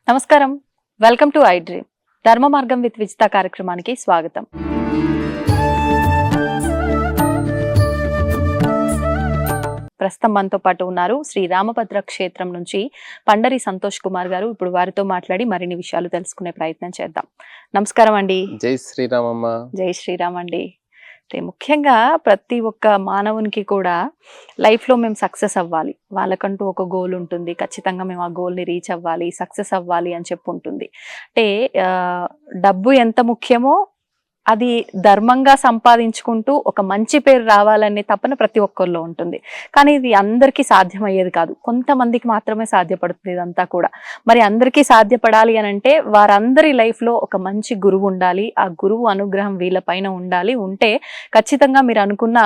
నమస్కారం. Welcome to I dream. ధర్మ మార్గం విత్ విజిత కార్యక్రమానికి స్వాగతం. ప్రస్తుతం మనతో పాటు ఉన్నారు శ్రీ రామభద్ర క్షేత్రం నుంచి పండరి సంతోష్ కుమార్ గారు. ఇప్పుడు వారితో మాట్లాడి మరిన్ని విషయాలు తెలుసుకునే ప్రయత్నం చేద్దాం. నమస్కారం అండి. జై శ్రీరామమ్మ. జై శ్రీరామ్ అండి. ముఖ్యంగా ప్రతి ఒక్క మానవునికి కూడా లైఫ్లో మేము సక్సెస్ అవ్వాలి, వాళ్ళకంటూ ఒక గోల్ ఉంటుంది, ఖచ్చితంగా మేము ఆ గోల్ని రీచ్ అవ్వాలి, సక్సెస్ అవ్వాలి అని చెప్పి ఉంటుంది. అంటే డబ్బు ఎంత ముఖ్యమో అది ధర్మంగా సంపాదించుకుంటూ ఒక మంచి పేరు రావాలనే తపన ప్రతి ఒక్కరిలో ఉంటుంది. కానీ ఇది అందరికీ సాధ్యమయ్యేది కాదు, కొంతమందికి మాత్రమే సాధ్యపడుతుంది ఇదంతా కూడా. మరి అందరికీ సాధ్యపడాలి అని అంటే వారందరి లైఫ్లో ఒక మంచి గురువు ఉండాలి, ఆ గురువు అనుగ్రహం వీళ్ళ పైన ఉండాలి. ఉంటే ఖచ్చితంగా మీరు అనుకున్న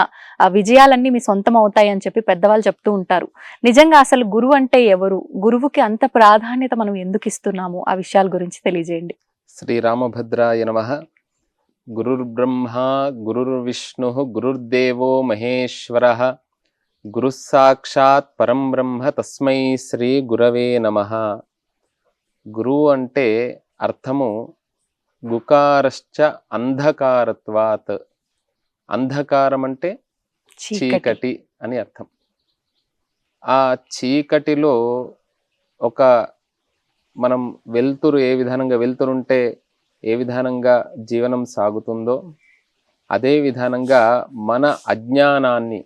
విజయాలన్నీ మీ సొంతం అవుతాయి అని చెప్పి పెద్దవాళ్ళు చెప్తూ ఉంటారు. నిజంగా అసలు గురువు అంటే ఎవరు, గురువుకి అంత ప్రాధాన్యత మనం ఎందుకు ఇస్తున్నాము, ఆ విషయాల గురించి తెలియజేయండి. శ్రీరామభద్రాయ నమః. గురుర్బ్రహ్మ గురుర్విష్ణు గురుర్దేవో మహేశ్వరః గురుః సాక్షాత్ పరం బ్రహ్మ తస్మై శ్రీ గురవే నమః. గురువు అంటే అర్థము గుకారశ్చ అంధకారత్వాత్. అంధకారం అంటే చీకటి అని అర్థం. ఆ చీకటిలో ఒక మనం వెలుతురు ఏ విధానంగా వెలుతురుంటే ఏ విధానంగా జీవనం సాగుతుందో అదే విధానంగా మన అజ్ఞానాన్ని,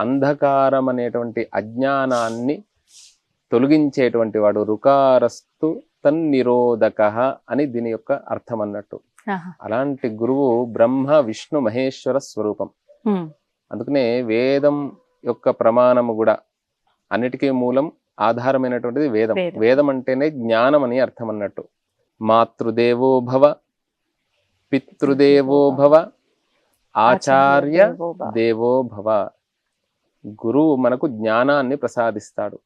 అంధకారం అనేటువంటి అజ్ఞానాన్ని తొలగించేటువంటి వాడు రుకారస్తు తన్నిరోధక అని దీని యొక్క అర్థం అన్నట్టు. అలాంటి గురువు బ్రహ్మ విష్ణు మహేశ్వర స్వరూపం. అందుకనే వేదం యొక్క ప్రమాణము కూడా అన్నిటికీ మూలం ఆధారమైనటువంటిది వేదం. వేదం అంటేనే జ్ఞానం అని అర్థం అన్నట్టు. మాతృదేవో భవ, పితృదేవో భవ, ఆచార్య దేవో భవ. గురువు మనకు జ్ఞానాన్ని ప్రసాదిస్తాడు.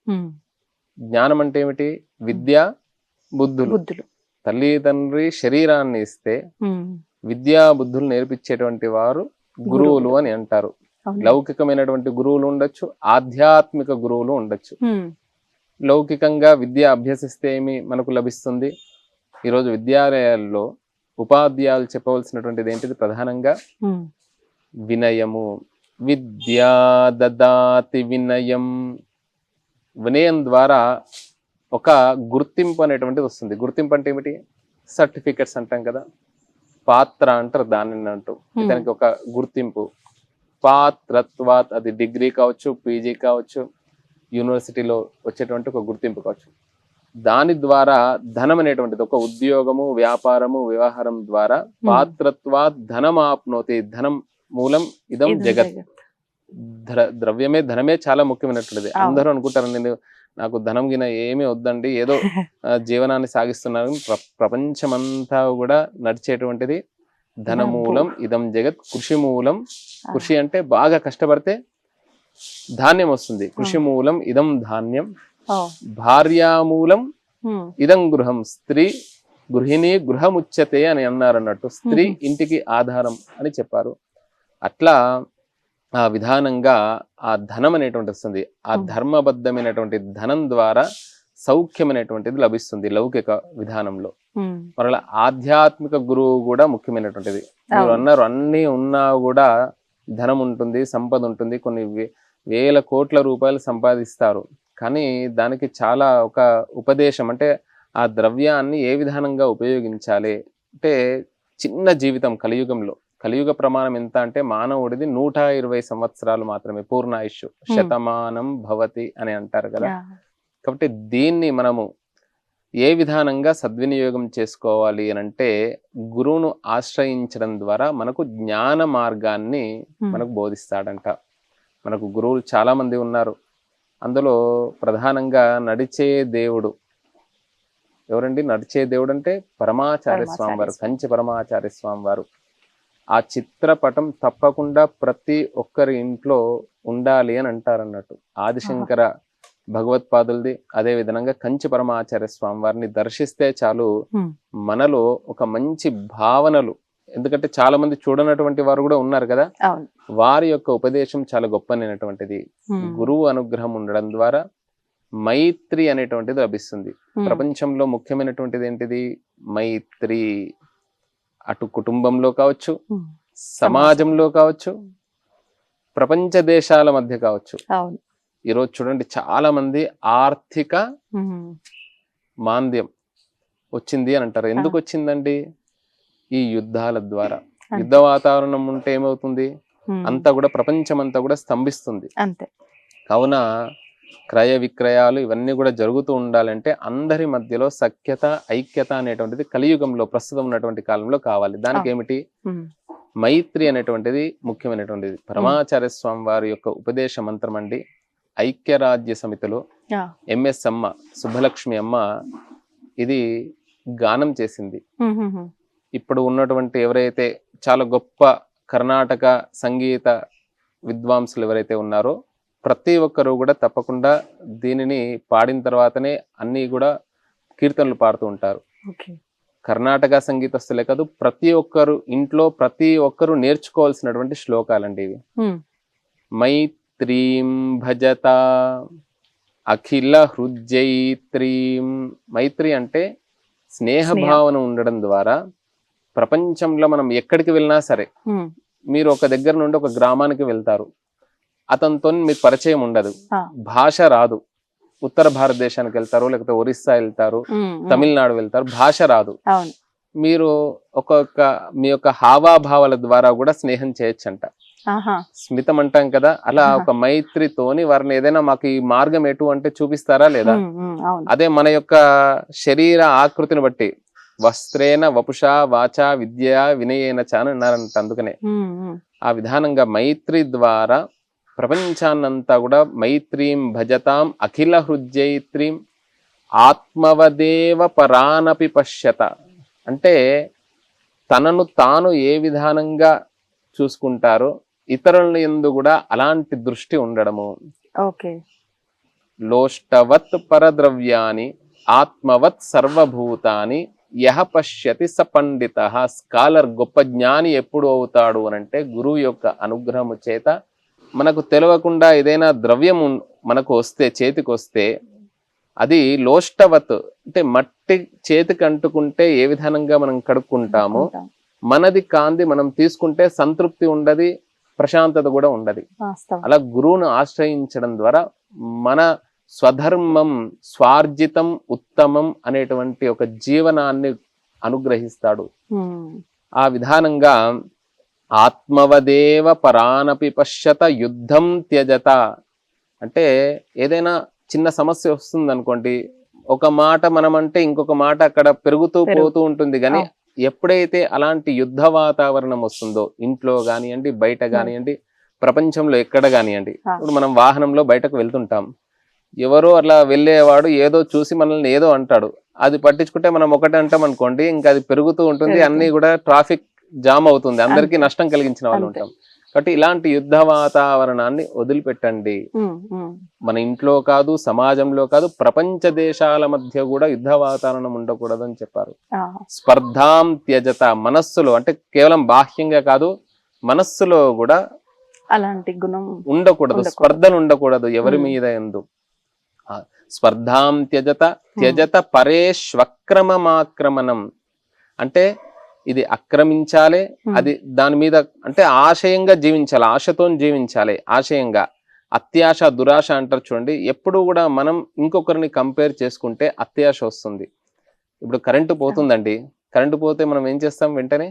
జ్ఞానం అంటే ఏమిటి? విద్య బుద్ధులు. తల్లి తండ్రి శరీరాన్ని ఇస్తే విద్యా బుద్ధులు నేర్పించేటువంటి వారు గురువులు అని అంటారు. లౌకికమైనటువంటి గురువులు ఉండొచ్చు, ఆధ్యాత్మిక గురువులు ఉండొచ్చు. లౌకికంగా విద్య అభ్యసిస్తే ఏమి మనకు లభిస్తుంది? ఈరోజు విద్యాలయాల్లో ఉపాధ్యాయులు చెప్పవలసినటువంటిది ఏంటిది? ప్రధానంగా వినయము. విద్యా దదాతి వినయం. వినయం ద్వారా ఒక గుర్తింపు అనేటువంటిది వస్తుంది. గుర్తింపు అంటే ఏమిటి? సర్టిఫికెట్స్ అంటాం కదా, పాత్ర అంటారు దానిని అంటూ. దానికి ఒక గుర్తింపు, పాత్రత్వాత్. అది డిగ్రీ కావచ్చు, పీజీ కావచ్చు, యూనివర్సిటీలో వచ్చేటువంటి ఒక గుర్తింపు కావచ్చు. దాని ద్వారా ధనం అనేటువంటిది, ఒక ఉద్యోగము, వ్యాపారము, వ్యవహారం ద్వారా పాత్రత్వాత్ ధనమాప్నోతి. ధనం మూలం ఇదం జగత్. ద్రవ్యమే, ధనమే చాలా ముఖ్యమైనటువంటిది. అందరూ అనుకుంటారు నాకు ధనం గిన ఏమీ వద్దండి, ఏదో జీవనాన్ని సాగిస్తున్నారు. ప్రపంచమంతా కూడా నడిచేటువంటిది ధనమూలం ఇదం జగత్. కృషి మూలం. కృషి అంటే బాగా కష్టపడితే ధాన్యం వస్తుంది. కృషి మూలం ఇదం ధాన్యం. భార్యామూలం ఇదం గృహం. స్త్రీ గృహిణి గృహముచ్యతే అని అన్నారు అన్నట్టు. స్త్రీ ఇంటికి ఆధారం అని చెప్పారు. అట్లా ఆ విధానంగా ఆ ధనం అనేటువంటి వస్తుంది. ఆ ధర్మబద్ధమైనటువంటి ధనం ద్వారా సౌఖ్యం అనేటువంటిది లభిస్తుంది లౌకిక విధానంలో. మరలా ఆధ్యాత్మిక గురువు కూడా ముఖ్యమైనటువంటిది. మీరు అన్నారు అన్ని ఉన్నా కూడా ధనం ఉంటుంది, సంపద ఉంటుంది, కొన్ని వేల కోట్ల రూపాయలు సంపాదిస్తారు. కానీ దానికి చాలా ఒక ఉపదేశం, అంటే ఆ ద్రవ్యాన్ని ఏ విధానంగా ఉపయోగించాలి అంటే, చిన్న జీవితం కలియుగంలో. కలియుగ ప్రమాణం ఎంత అంటే మానవుడిది 120 సంవత్సరాలు మాత్రమే, పూర్ణాయుష్షు. శతమానం భవతి అని అంటారు కదా. కాబట్టి దీన్ని మనము ఏ విధానంగా సద్వినియోగం చేసుకోవాలి అని అంటే, గురువును ఆశ్రయించడం ద్వారా మనకు జ్ఞాన మార్గాన్ని మనకు బోధిస్తాడంట. మనకు గురువులు చాలా మంది ఉన్నారు. అందులో ప్రధానంగా నడిచే దేవుడు ఎవరండి? నడిచే దేవుడు అంటే పరమాచార్య స్వామి వారు, కంచి పరమాచార్య స్వామి వారు. ఆ చిత్రపటం తప్పకుండా ప్రతి ఒక్కరి ఇంట్లో ఉండాలి అని అంటారు అన్నట్టు. ఆదిశంకర భగవత్పాదులది అదే విధంగా కంచి పరమాచార్య స్వామి వారిని దర్శిస్తే చాలు మనలో ఒక మంచి భావనలు. ఎందుకంటే చాలా మంది చూడనటువంటి వారు కూడా ఉన్నారు కదా, వారి యొక్క ఉపదేశం చాలా గొప్పనైనటువంటిది. గురువు అనుగ్రహం ఉండడం ద్వారా మైత్రి అనేటువంటిది లభిస్తుంది. ప్రపంచంలో ముఖ్యమైనటువంటిది ఏంటిది? మైత్రి. అటు కుటుంబంలో కావచ్చు, సమాజంలో కావచ్చు, ప్రపంచ దేశాల మధ్య కావచ్చు. ఈరోజు చూడండి, చాలా మంది ఆర్థిక మాంద్యం వచ్చింది అని అంటారు. ఎందుకు వచ్చిందండి? ఈ యుద్ధాల ద్వారా. యుద్ధ వాతావరణం ఉంటే ఏమవుతుంది? అంతా కూడా ప్రపంచం అంతా కూడా స్తంభిస్తుంది. కావున క్రయ విక్రయాలు ఇవన్నీ కూడా జరుగుతూ ఉండాలంటే అందరి మధ్యలో సఖ్యత, ఐక్యత అనేటువంటిది కలియుగంలో ప్రస్తుతం ఉన్నటువంటి కాలంలో కావాలి. దానికి ఏమిటి? మైత్రి అనేటువంటిది ముఖ్యమైనటువంటిది. పరమాచార్య స్వామి వారి యొక్క ఉపదేశ మంత్రం అండి. ఐక్యరాజ్య సమితిలో ఎంఎస్ అమ్మ, సుబ్బలక్ష్మి అమ్మ ఇది గానం చేసింది. ఇప్పుడు ఉన్నటువంటి ఎవరైతే చాలా గొప్ప కర్ణాటక సంగీత విద్వాంసులు ఎవరైతే ఉన్నారో ప్రతి ఒక్కరు కూడా తప్పకుండా దీనిని పాడిన తర్వాతనే అన్ని కూడా కీర్తనలు పాడుతూ ఉంటారు. కర్ణాటక సంగీతస్తులే కాదు, ప్రతి ఒక్కరు ఇంట్లో ప్రతి ఒక్కరు నేర్చుకోవాల్సినటువంటి శ్లోకాలండి ఇవి. మైత్రీం భజత అఖిల హృజైత్రీం. మైత్రి అంటే స్నేహ భావన ఉండడం ద్వారా ప్రపంచంలో మనం ఎక్కడికి వెళ్ళినా సరే, మీరు ఒక దగ్గర నుండి ఒక గ్రామానికి వెళ్తారు, అతనితో మీకు పరిచయం ఉండదు, భాష రాదు. ఉత్తర భారతదేశానికి వెళ్తారు, లేకపోతే ఒరిస్సా వెళ్తారు, తమిళనాడు వెళ్తారు, భాష రాదు. మీరు మీ యొక్క హావాభావాల ద్వారా కూడా స్నేహం చేయొచ్చంట. స్మితం అంటాం కదా, అలా ఒక మైత్రితోని వారిని ఏదైనా మాకు ఈ మార్గం ఎటు అంటే చూపిస్తారా లేదా? అదే మన యొక్క శరీర ఆకృతిని బట్టి వస్త్రేన వపుషా వాచా విద్య వినయేన చాని అన్నారంట. అందుకనే ఆ విధానంగా మైత్రి ద్వారా ప్రపంచాన్నంతా కూడా మైత్రీం భజతాం అఖిల హృజైత్రీం ఆత్మవదేవ పరానపి పశ్యత. అంటే తనను తాను ఏ విధానంగా చూసుకుంటారో ఇతరుల యందు కూడా అలాంటి దృష్టి ఉండడము. లోష్టవత్ పరద్రవ్యాని ఆత్మవత్ సర్వభూతాని యహ పశ్యతి స పండిత. స్కాలర్, గొప్ప జ్ఞాని ఎప్పుడు అవుతాడు అనంటే గురువు యొక్క అనుగ్రహము చేత. మనకు తెలియకుండా ఏదైనా ద్రవ్యం మనకు వస్తే, చేతికి వస్తే, అది లోష్టవత్ అంటే మట్టి చేతికి అంటుకుంటే ఏ విధానంగా మనం కడుక్కుంటామో మనది కాంది మనం తీసుకుంటే సంతృప్తి ఉండదు, ప్రశాంతత కూడా ఉండదు. అలా గురువును ఆశ్రయించడం ద్వారా మన స్వధర్మం, స్వార్జితం ఉత్తమం అనేటువంటి ఒక జీవనాన్ని అనుగ్రహిస్తాడు. ఆ విధానంగా ఆత్మవదేవ పరానపి పశ్యత యుద్ధం త్యజత. అంటే ఏదైనా చిన్న సమస్య వస్తుంది అనుకోండి, ఒక మాట మనం అంటే ఇంకొక మాట అక్కడ పెరుగుతూ పోతూ ఉంటుంది. కానీ ఎప్పుడైతే అలాంటి యుద్ధ వాతావరణం వస్తుందో, ఇంట్లో కానివ్వండి, బయట కానివ్వండి, ప్రపంచంలో ఎక్కడ కానివ్వండి, ఇప్పుడు మనం వాహనంలో బయటకు వెళ్తుంటాం, ఎవరో అట్లా వెళ్ళేవాడు ఏదో చూసి మనల్ని ఏదో అంటాడు, అది పట్టించుకుంటే మనం ఒకటి అంటాం అనుకోండి, ఇంకా అది పెరుగుతూ ఉంటుంది, అన్ని కూడా ట్రాఫిక్ జామ్ అవుతుంది, అందరికీ నష్టం కలిగించిన వాళ్ళు ఉంటాం. కాబట్టి ఇలాంటి యుద్ధ వాతావరణాన్ని వదిలిపెట్టండి. మన ఇంట్లో కాదు, సమాజంలో కాదు, ప్రపంచ దేశాల మధ్య కూడా యుద్ధ వాతావరణం ఉండకూడదు అని చెప్పారు. స్పర్ధాం త్యజత. మనస్సులో అంటే కేవలం బాహ్యంగా కాదు, మనస్సులో కూడా అలాంటి గుణం ఉండకూడదు, స్పర్ధలు ఉండకూడదు ఎవరి మీద ఎందు. స్పర్ధాం త్యజత త్యజత పరేష్వక్రమమాక్రమణం. అంటే ఇది ఆక్రమించాలి, అది దాని మీద అంటే ఆశయంగా జీవించాలి, ఆశతో జీవించాలి. ఆశయంగా అత్యాశ, దురాశ అంటారు చూడండి. ఎప్పుడు కూడా మనం ఇంకొకరిని కంపేర్ చేసుకుంటే అత్యాశ వస్తుంది. ఇప్పుడు కరెంటు పోతుందండి, కరెంటు పోతే మనం ఏం చేస్తాం? వెంటనే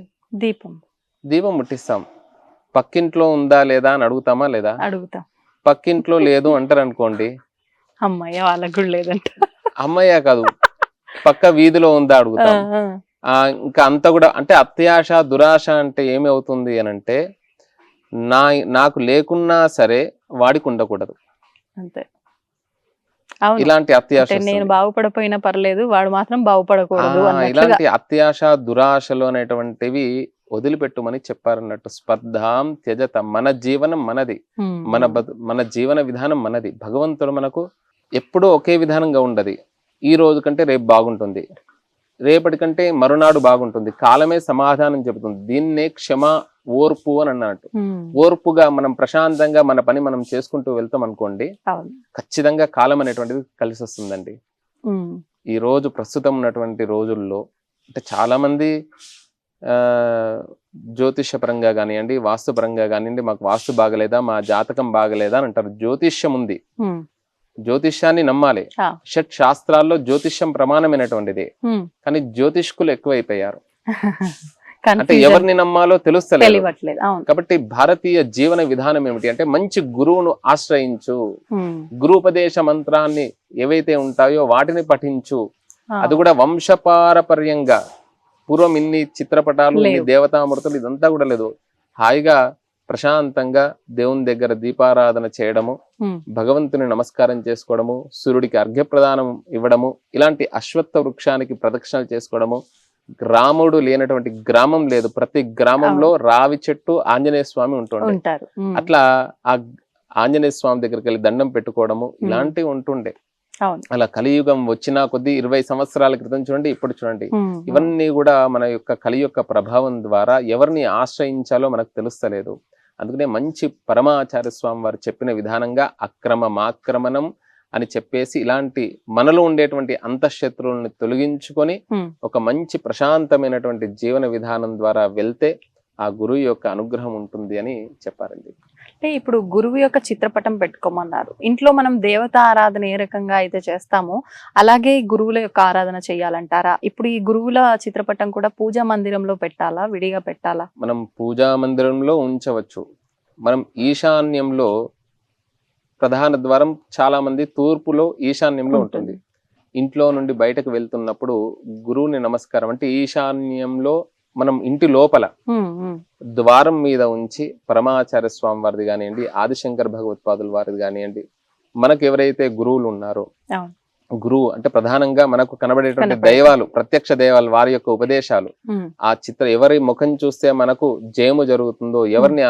దీపం ముట్టిస్తాం. పక్కింట్లో ఉందా లేదా అని అడుగుతామా లేదా? అడుగుతాం. పక్కింట్లో లేదు అంటారు అనుకోండి, అమ్మయ్య వాళ్ళకు కూడా లేదంట. అమ్మయ్య కాదు, పక్క వీధిలో ఉందా అడుగుతాం. ఇంకా అంతా కూడా అంటే అత్యాశ, దురాశ అంటే ఏమి అవుతుంది అని అంటే నాకు లేకున్నా సరే వాడికి ఉండకూడదు, అంతే. ఇలాంటి అత్యాశ, నేను బాగుపడపోయినా పర్లేదు వాడు మాత్రం బాగుపడకూడదు, ఇలాంటి అత్యాశ, దురాశలు అనేటువంటివి వదిలిపెట్టుమని చెప్పారన్నట్టు. స్పర్ధాం త్యజత. మన జీవనం మనది, మన జీవన విధానం మనది. భగవంతుడు మనకు ఎప్పుడూ ఒకే విధానంగా ఉండదు. ఈ రోజు కంటే రేపు బాగుంటుంది, రేపటికంటే మరునాడు బాగుంటుంది. కాలమే సమాధానం చెబుతుంది. దీన్నే క్షమ, ఓర్పు అని అన్నట్టు. ఓర్పుగా మనం ప్రశాంతంగా మన పని మనం చేసుకుంటూ వెళ్తాం అనుకోండి, ఖచ్చితంగా కాలం అనేటువంటిది కలిసి వస్తుందండి. ఈ రోజు ప్రస్తుతం ఉన్నటువంటి రోజుల్లో అంటే చాలా మంది జ్యోతిష్య పరంగా కానివ్వండి, వాస్తు పరంగా కానివ్వండి, మాకు వాస్తు బాగలేదా, మా జాతకం బాగలేదా అని అంటారు. జ్యోతిష్యం ఉంది, జ్యోతిష్యాన్ని నమ్మాలి. షట్ శాస్త్రాల్లో జ్యోతిష్యం ప్రమాణమైనటువంటిది. కానీ జ్యోతిష్కులు ఎక్కువైపోయారు. అంటే ఎవరిని నమ్మాలో తెలుస్తలేదు. కాబట్టి భారతీయ జీవన విధానం ఏమిటి అంటే మంచి గురువును ఆశ్రయించు, గురూపదేశ మంత్రాన్ని ఏవైతే ఉంటాయో వాటిని పఠించు. అది కూడా వంశపారపర్యంగా. పూర్వం ఇన్ని చిత్రపటాలు, ఇన్ని దేవతామూర్తులు, ఇదంతా కూడా లేదు. హాయిగా ప్రశాంతంగా దేవుని దగ్గర దీపారాధన చేయడము, భగవంతుని నమస్కారం చేసుకోవడము, సూర్యుడికి అర్ఘ్యప్రదానం ఇవ్వడము, ఇలాంటి అశ్వత్థ వృక్షానికి ప్రదక్షిణలు చేసుకోవడము. రాముడు లేనటువంటి గ్రామం లేదు. ప్రతి గ్రామంలో రావి చెట్టు ఆంజనేయ స్వామి ఉంటుండే. అట్లా ఆ ఆంజనేయ స్వామి దగ్గరికి వెళ్ళి దండం పెట్టుకోవడము, ఇలాంటివి ఉంటుండే. అలా కలియుగం వచ్చిన కొద్ది 20 సంవత్సరాల క్రితం చూడండి, ఇప్పుడు చూడండి, ఇవన్నీ కూడా మన యొక్క కలి యొక్క ప్రభావం ద్వారా ఎవరిని ఆశ్రయించాలో మనకు తెలుస్తలేదు. అందుకనే మంచి పరమాచార్య స్వామి వారు చెప్పిన విధానంగా అక్రమమాక్రమణం అని చెప్పేసి ఇలాంటి మనలో ఉండేటువంటి అంతఃశత్రువుల్ని తొలగించుకొని ఒక మంచి ప్రశాంతమైనటువంటి జీవన విధానం ద్వారా వెళ్తే ఆ గురువు యొక్క అనుగ్రహం ఉంటుంది అని చెప్పారండి. అంటే ఇప్పుడు గురువు యొక్క చిత్రపటం పెట్టుకోమన్నారు. ఇంట్లో మనం దేవత ఆరాధన ఏ రకంగా అయితే చేస్తామో అలాగే గురువుల యొక్క ఆరాధన చేయాలంటారా? ఇప్పుడు ఈ గురువుల చిత్రపటం కూడా పూజా మందిరంలో పెట్టాలా, విడిగా పెట్టాలా? మనం పూజా మందిరంలో ఉంచవచ్చు. మనం ఈశాన్యంలో ప్రధాన ద్వారం చాలా మంది తూర్పులో ఈశాన్యంలో ఉంటుంది. ఇంట్లో నుండి బయటకు వెళ్తున్నప్పుడు గురువుని నమస్కారం అంటే ఈశాన్యంలో మనం ఇంటి లోపల ద్వారం మీద ఉంచి పరమాచార్య స్వామి వారిది కానివ్వండి, ఆదిశంకర్ భగవత్పాదుల వారిది కానివ్వండి, మనకు ఎవరైతే గురువులు ఉన్నారో, గురువు అంటే ప్రధానంగా మనకు కనబడేటువంటి దైవాలు, ప్రత్యక్ష దైవాలు, వారి యొక్క ఉపదేశాలు, ఆ ఎవరి ముఖం చూస్తే మనకు జయము జరుగుతుందో, ఎవరిని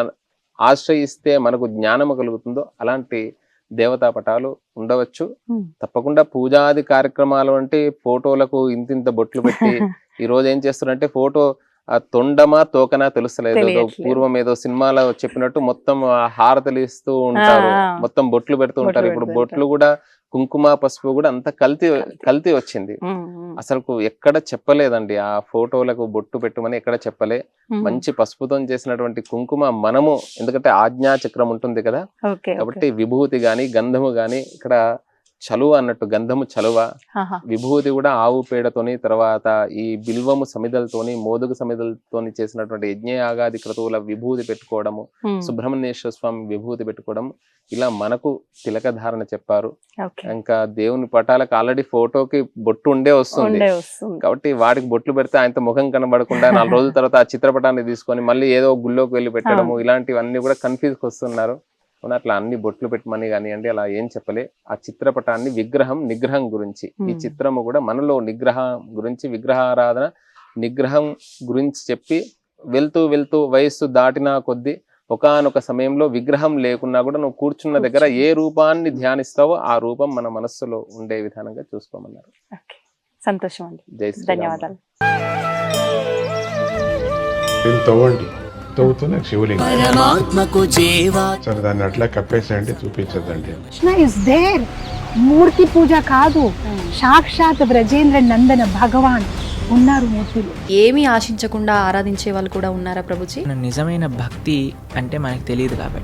ఆశ్రయిస్తే మనకు జ్ఞానము కలుగుతుందో అలాంటి దేవతా పటాలు ఉండవచ్చు. తప్పకుండా పూజాది కార్యక్రమాలు అంటే ఫోటోలకు ఇంతింత బొట్లు పెట్టి ఈ రోజు ఏం చేస్తున్నారంటే ఫోటో తొండమా తోకనా తెలుస్తలేదు. పూర్వం ఏదో సినిమాలో చెప్పినట్టు మొత్తం హారతలు ఇస్తూ ఉంటారు, మొత్తం బొట్లు పెడుతూ ఉంటారు. ఇప్పుడు బొట్లు కూడా కుంకుమ పసుపు కూడా అంత కల్తీ వచ్చింది. అసలు ఎక్కడ చెప్పలేదండి ఆ ఫోటోలకు బొట్టు పెట్టమని, ఎక్కడ చెప్పలే. మంచి పసుపుతో చేసినటువంటి కుంకుమ మనము, ఎందుకంటే ఆజ్ఞా చక్రం ఉంటుంది కదా, కాబట్టి విభూతి గాని గంధము గాని, ఇక్కడ చలువ అన్నట్టు గంధము చలువ, విభూతి కూడా ఆవు పేడతోని, తర్వాత ఈ బిల్వము సమిదలతోని, మోదుగు సమిదలతోని చేసినటువంటి యజ్ఞయాగాది క్రతువుల విభూతి పెట్టుకోవడము, సుబ్రహ్మణ్యేశ్వర స్వామి విభూతి పెట్టుకోవడం, ఇలా మనకు తిలక ధారణ చెప్పారు. ఇంకా దేవుని పటాలకు ఆల్రెడీ ఫోటోకి బొట్టు ఉండే వస్తుంది కాబట్టి వాటికి బొట్లు పెడితే ఆయనతో ముఖం కనబడకుండా 4 రోజుల తర్వాత ఆ చిత్రపటాన్ని తీసుకొని మళ్ళీ ఏదో గుళ్ళోకి వెళ్ళి పెట్టడము, ఇలాంటివన్నీ కూడా కన్ఫ్యూజ్ వస్తున్నారు. అట్లా అన్ని బొట్లు పెట్టమని కానివ్వండి అలా ఏం చెప్పలే. ఆ చిత్రపటాన్ని నిగ్రహం గురించి, ఈ చిత్రము కూడా మనలో నిగ్రహం గురించి, విగ్రహారాధన నిగ్రహం గురించి చెప్పి వెళ్తూ వయస్సు దాటిన కొద్దీ ఒకానొక సమయంలో విగ్రహం లేకున్నా కూడా నువ్వు కూర్చున్న దగ్గర ఏ రూపాన్ని ధ్యానిస్తావో ఆ రూపం మన మనస్సులో ఉండే విధానంగా చూసుకోమన్నారు. సంతోషం అండి, జై శ్రీ, ధన్యవాదాలు. తవ్వుతూనే శివలింగం సరే దాన్ని అట్లా కప్పేసేయండి, చూపించదండి. మూర్తి పూజ కాదు, సాక్షాత్ బ్రజేంద్ర నందన భగవాన్ ఉన్నారు మూర్తులు. ఏమీ ఆశించకుండా ఆరాధించే వాళ్ళు కూడా ఉన్నారా ప్రభుజీ? నిజమైన భక్తి అంటే మనకు తెలియదు కాబట్టి